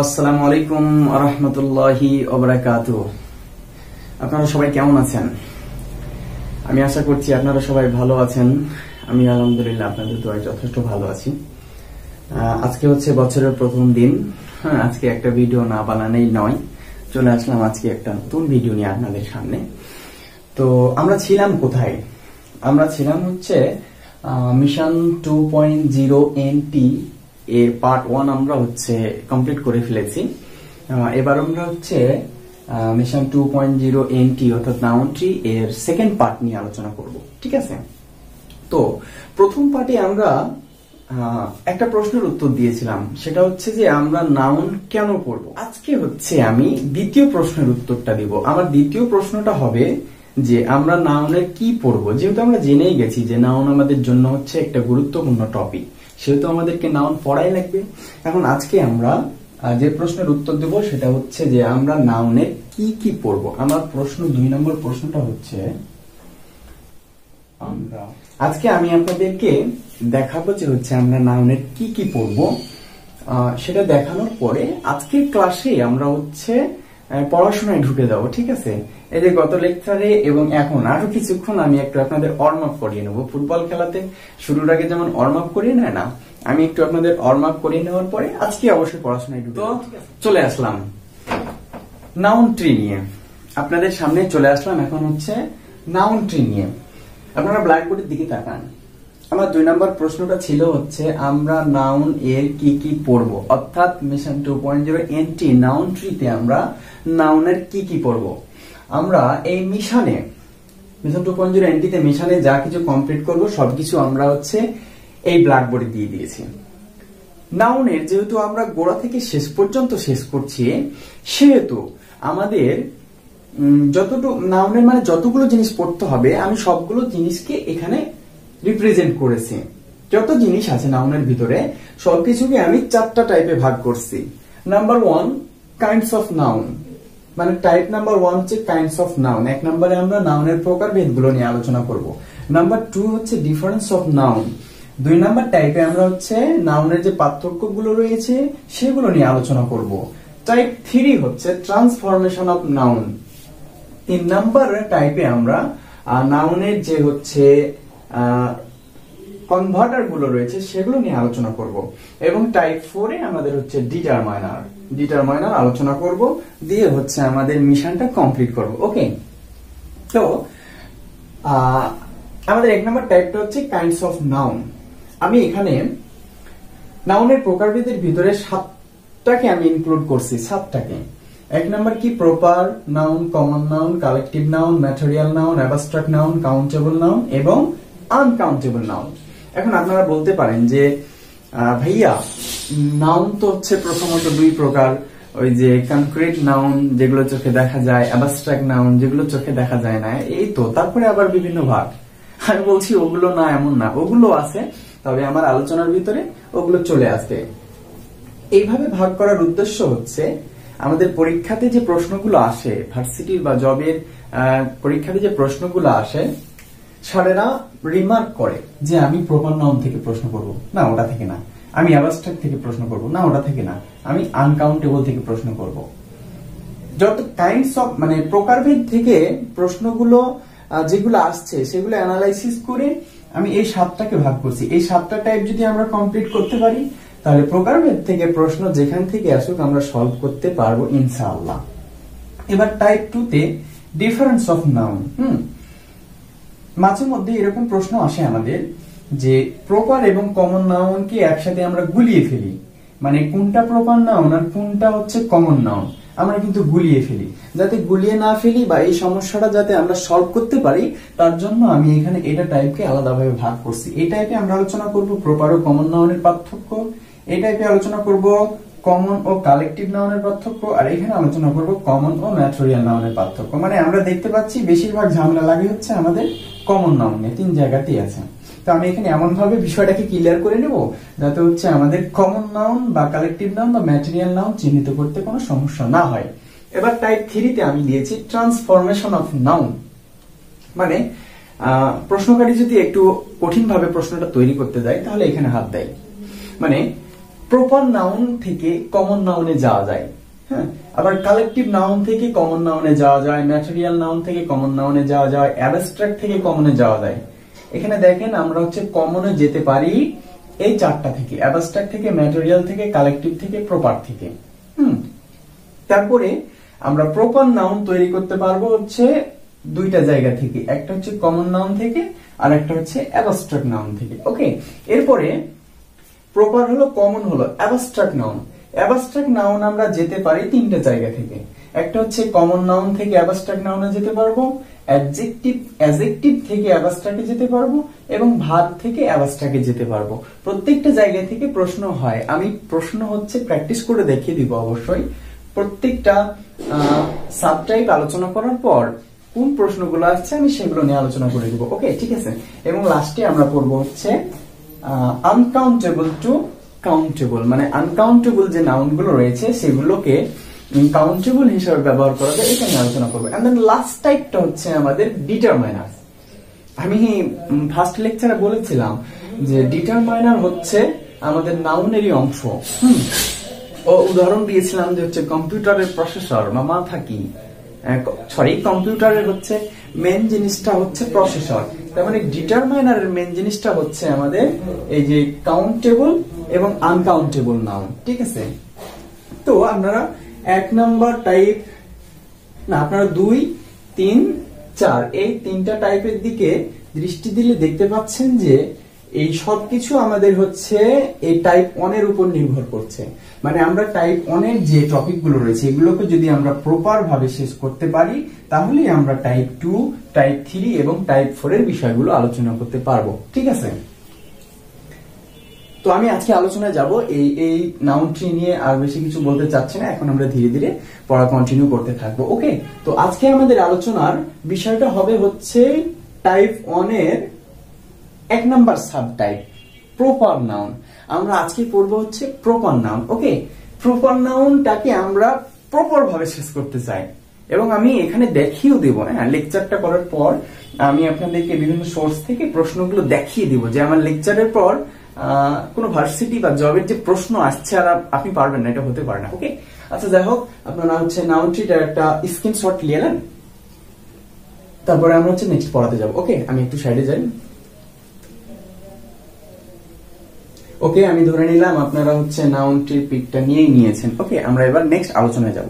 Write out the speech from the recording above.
আসসালামু আলাইকুম ওয়া রাহমাতুল্লাহি ওয়া বারাকাতুহু। আপনারা সবাই কেমন আছেন? আমি আশা করছি আপনারা সবাই ভালো আছেন। আমি আলহামদুলিল্লাহ আপনাদের দোয়ায় যথেষ্ট ভালো আছি। আজকে হচ্ছে বছরের প্রথম দিন। আজকে একটা ভিডিও না বানানোই নয়, চলে আসলাম আজকে একটা নতুন ভিডিও নিয়ে আপনাদের সামনে। তো আমরা ছিলাম কোথায়? আমরা ছিলাম হচ্ছে মিশন 2.0 NT এর পার্ট 1 আমরা হচ্ছে কমপ্লিট করে ফেলেছি। এবার আমরা হচ্ছে মিশন 2.0 NT অর্থাৎ নাউন ট্রি এর সেকেন্ড পার্ট নিয়ে আলোচনা করব, ঠিক আছে? তো প্রথম পার্টে আমরা একটা প্রশ্নের উত্তর দিয়েছিলাম, সেটা হচ্ছে যে আমরা নাউন কেন পড়ব। আজকে হচ্ছে আমি দ্বিতীয় প্রশ্নের উত্তরটা দিব। আমার দ্বিতীয় প্রশ্নটা হবে যে আমরা নাউনের কি পড়বো। যেহেতু আমরা জেনেই গেছি যে নাউন আমাদের জন্য হচ্ছে একটা গুরুত্বপূর্ণ টপিক, সেহেতু আমাদেরকে নাউন পড়াই লাগবে। এখন আজকে আমরা যে প্রশ্নের উত্তর দেব সেটা হচ্ছে যে আমরা নাউনের কি কি পড়বো। আমার প্রশ্ন 2 নম্বর প্রশ্নটা হচ্ছে আজকে আমি আপনাদেরকে দেখাবো যে হচ্ছে আমরা নাউনের কি কি পড়বো। সেটা দেখানোর পরে আজকের ক্লাসে আমরা হচ্ছে পড়াশোনায় ঢুকে যাবো, ঠিক আছে? এই যে গত লেকচারে এবং এখন আরো কিছুক্ষণ আমি একটু আপনাদের ওয়ার্ম আপ করিয়ে নেবো। ফুটবল খেলাতে শুরুর আগে যেমন ওয়ার্ম আপ করিয়ে নেয় না, আমি একটু আপনাদের ওয়ার্ম আপ করিয়ে নেওয়ার পরে আজকে অবশ্যই পড়াশোনায় ঢুকে চলে আসলাম নাউন ট্রি নিয়ে। আপনাদের সামনে চলে আসলাম এখন হচ্ছে নাউন ট্রি নিয়ে। আপনারা ব্ল্যাকবোর্ডের দিকে তাকান। আমার 2 নম্বর প্রশ্নটা ছিল হচ্ছে আমরা নাউন এর কি কি পড়বো, অর্থাৎ মিশন 2.0 NT নাউন ট্রিতে আমরা নাউনের কি কি পড়বো। আমরা এই মিশন 2.0 NT তে মিশনে যা কিছু কমপ্লিট করব সবকিছু আমরা হচ্ছে এই ব্ল্যাকবোর্ডে দিয়ে দিয়েছি। নাউনের যেহেতু আমরা গোড়া থেকে শেষ পর্যন্ত শেষ করছি, সেহেতু আমাদের যতটুকু নাউনের মানে যতগুলো জিনিস পড়তে হবে আমি সবগুলো জিনিসকে এখানে রিপ্রেজেন্ট করেছি। যত জিনিস আছে নাউনের ভিতরে সবকিছুকে আমি 4টা টাইপে ভাগ করছি। নাম্বার 1 কাইন্ডস অফ নাউন, মানে টাইপ নাম্বার 1 হচ্ছে কাইন্ডস অফ নাউন। 1 নম্বরে আমরা নাউনের প্রকারভেদগুলো নিয়ে আলোচনা করব। নাম্বার 2 হচ্ছে ডিফারেন্স অফ নাউন। 2 নাম্বার টাইপে আমরা হচ্ছে নাউনের যে পার্থক্যগুলো রয়েছে সেগুলো নিয়ে আলোচনা করব। টাইপ 3 হচ্ছে ট্রান্সফরমেশন অফ নাউন। 3 নাম্বার টাইপে আমরা নাউনের যে হচ্ছে কনভার্টার গুলো রয়েছে সেগুলো নিয়ে আলোচনা করব। এবং টাইপ 4 এ আমাদের হচ্ছে ডিটারমাইনার আলোচনা করব, দিয়ে হচ্ছে আমাদের মিশনটা কমপ্লিট করব। ওকে, তো আমাদের 1 নম্বর টাইপটা হচ্ছে কাইন্ডস অফ নাউন। আমি এখানে নাউনের প্রকারভেদের ভিতরে 7টাকে আমি ইনক্লুড করছি। 7টাকে 1 নম্বর কি proper noun, common noun, collective noun, material noun, abstract noun, countable noun এবং আনকাউন্টেবল নাউন। এখন আপনারা বলতে পারেন যে ভাইয়া নাউন তো হচ্ছে প্রথমত 2 প্রকার, ওই যে কনক্রিট নাউন যেগুলো চোখে দেখা যায়, অ্যাবস্ট্রাক্ট নাউন যেগুলো চোখে দেখা যায় না, এই তো। তারপরে আবার বিভিন্ন ভাগ। আমি বলছি ওগুলো না, এমন না, ওগুলো আছে, তবে আমার আলোচনার ভিতরে ওগুলো চলে আসবে। এইভাবে ভাগ করার উদ্দেশ্য হচ্ছে আমাদের পরীক্ষাতে যে প্রশ্নগুলো আসে, ভার্সিটির বা জবের পরীক্ষাতে যে প্রশ্নগুলো আসে, স্যারেরা রিমার্ক করে যে আমি প্রপার নাউন থেকে প্রশ্ন করব না, ওটা থেকে না। আমি অ্যাবস্ট্রাক্ট থেকে প্রশ্ন করব না, ওটা থেকে না। আমি আনকাউন্টেবল থেকে প্রশ্ন করব। যত কাইন্ডস অফ মানে প্রকারভেদ থেকে প্রশ্নগুলো যেগুলো আসছে সেগুলো অ্যানালাইসিস করে আমি এই 7টাকে ভাগ করছি। এই 7টা টাইপ যদি আমরা কমপ্লিট করতে পারি তাহলে প্রকারভেদ থেকে প্রশ্ন যেখান থেকে আসুক আমরা সলভ করতে পারবো ইনশাআল্লাহ। এবার টাইপ 2 তে ডিফারেন্স অফ নাউন। মাঝে মধ্যে এরকম প্রশ্ন আসে আমাদের যে প্রপার এবং কমন নাউনকে একসাথে আমরা গুলিয়ে ফেলি, মানে কোনটা প্রপার নাউন আর কোনটা হচ্ছে কমন নাউন আমরা কিন্তু গুলিয়ে ফেলি। যাতে গুলিয়ে না ফেলি বা এই সমস্যাটা যাতে আমরা সলভ করতে পারি তার জন্য আমি এখানে এটা টাইপকে আলাদাভাবে ভাগ করছি। এই টাইপে আমরা আলোচনা করব প্রপার ও কমন নাউনের পার্থক্য, এই টাইপে আলোচনা করব কমন ও কালেকটিভ নাউনের পার্থক্য, আর এখানে আলোচনা করব কমন ও ম্যাটেরিয়াল নাউনের পার্থক্য। মানে আমরা দেখতে পাচ্ছি বেশিরভাগ ঝামেলা লাগে হচ্ছে আমাদের কমন নাউন নিয়ে, 3 জায়গাতেই আছে। তো আমি এখানে এমন ভাবে বিষয়টাকে ক্লিয়ার করে নেব যাতে হচ্ছে আমাদের কমন নাউন বা কালেকটিভ নাউন বা ম্যাটেরিয়াল নাউন চিহ্নিত করতে কোনো সমস্যা না হয়। এবার টাইপ 3 তে আমি দিয়েছি ট্রান্সফরমেশন অফ নাউন। মানে প্রশ্নকারী যদি একটু কঠিন ভাবে প্রশ্নটা তৈরি করতে যায় তাহলে এখানে হাত দেয়। মানে প্রপার নাউন থেকে কমন নাউনে যাওয়া যায়। হ্যাঁ, আবার কালেকটিভ নাউন থেকে কমন নাউনে যাওয়া যায়, ম্যাটেরিয়াল নাউন থেকে কমন নাউনে যাওয়া যায়, অ্যাবস্ট্রাক্ট থেকে কমনে যাওয়া যায়। এখানে দেখেন আমরা হচ্ছে কমনে যেতে পারি এই চারটা থেকে, অ্যাবস্ট্রাক্ট থেকে, ম্যাটেরিয়াল থেকে, কালেকটিভ থেকে, প্রপার থেকে। তারপরে আমরা প্রপার নাউন তৈরি করতে পারবো হচ্ছে দুইটা জায়গা থেকে, একটা হচ্ছে কমন নাউন থেকে আর একটা হচ্ছে অ্যাবস্ট্রাক্ট নাউন থেকে। ওকে, এরপরে প্রপার হলো, কমন হলো, অ্যাবস্ট্রাক্ট নাউন। অ্যাবস্ট্রাক্ট নাউন আমরা যেতে পারি তিনটা জায়গা থেকে, একটা হচ্ছে কমন নাউন থেকে অ্যাবস্ট্রাক্ট নাউনে যেতে পারবো, অ্যাডজেক্টিভ থেকে অ্যাবস্ট্রাক্টে যেতে পারবো, এবং ভার্ব থেকে অ্যাবস্ট্রাক্টে যেতে পারবো। প্রত্যেকটা জায়গা থেকে প্রশ্ন হয়, আমি প্রশ্ন হচ্ছে প্র্যাকটিস করে দেখিয়ে দিব অবশ্যই। প্রত্যেকটা সাবটাইপ আলোচনা করার পর কোন প্রশ্নগুলো আসছে আমি সেগুলো নিয়ে আলোচনা করে দিব। ওকে, ঠিক আছে। এবং লাস্টে আমরা পড়বো হচ্ছে আনকাউন্টেবল টু কাউন্টেবল, মানে আনকাউন্টেবল যে নাউনগুলো রয়েছে সেগুলোকে কাউন্টেবল হিসেবে ব্যবহার করা যায়, এটা নিয়ে আলোচনা করবো। এন্ড দেন লাস্ট টাইপটা হচ্ছে আমাদের ডিটারমাইনার। আমি ফার্স্ট লেকচারে বলেছিলাম যে ডিটারমাইনার হচ্ছে আমাদের নাউনেরই অংশ। ও উদাহরণ দিয়েছিলাম যে হচ্ছে কম্পিউটারের প্রসেসর বা মাথা কি, সরি কম্পিউটারের হচ্ছে মেন জিনিসটা হচ্ছে প্রসেসর, তার মানে ডিটারমাইনারের মেন জিনিসটা হচ্ছে আমাদের এই যে কাউন্টেবল এবং আনকাউন্টেবল নাউন। ঠিক আছে, তো আপনারা 1 নাম্বার টাইপ না, আপনারা 2, 3, 4 এই তিনটা টাইপের দিকে দৃষ্টি দিলে দেখতে পাচ্ছেন যে এই সব কিছু আমাদের হচ্ছে এই টাইপ 1 এর উপর নির্ভর করছে। মানে আমরা টাইপ 1 এর যে টপিক গুলো রয়েছে এগুলোকে যদি আমরা প্রপার ভাবে শেষ করতে পারি তাহলেই আমরা টাইপ 2, টাইপ 3 এবং টাইপ 4 এর বিষয়গুলো আলোচনা করতে পারবো। ঠিক আছে, তো আমি আজকে আলোচনায় যাব এই নাউন ট্রি নিয়ে, আর বেশি কিছু বলতে চাচ্ছি না। এখন আমরা ধীরে ধীরে পড়া কন্টিনিউ করতে থাকবো। ওকে, তো আজকে আমাদের আলোচনার বিষয়টা হবে হচ্ছে টাইপ 1 এর 1 number sub type proper noun. আমরা আজকে পড়বো হচ্ছে প্রপার নাউন। ওকে, প্রপার নাউনটাকে আমরা প্রপার ভাবে শেষ করতে চাই এবং আমি এখানে দেখিয়েও দেবো। হ্যাঁ, লেকচারটা করার পর আমি আপনাদেরকে বিভিন্ন সোর্স থেকে প্রশ্নগুলো দেখিয়ে দিব যে আমার লেকচারের পর কোন ভার্সিটি বা জবের যে প্রশ্ন আসছে আর আপনি পারবেন না, এটা হতে পারে না। ওকে, আচ্ছা যাই হোক, আপনারা হচ্ছে নাউন ট্রিটার একটা স্ক্রিনশট নিয়ে নেন, তারপরে আমরা হচ্ছে নেক্সট পড়াতে যাব। ওকে, আমি একটু সাইডে যাই। ওকে, আমি ধরে নিলাম আপনারা হচ্ছে নাউন ট্রি পিকটা নিয়েই নিয়েছেন। ওকে, আমরা এবার নেক্সট আলোচনায় যাব।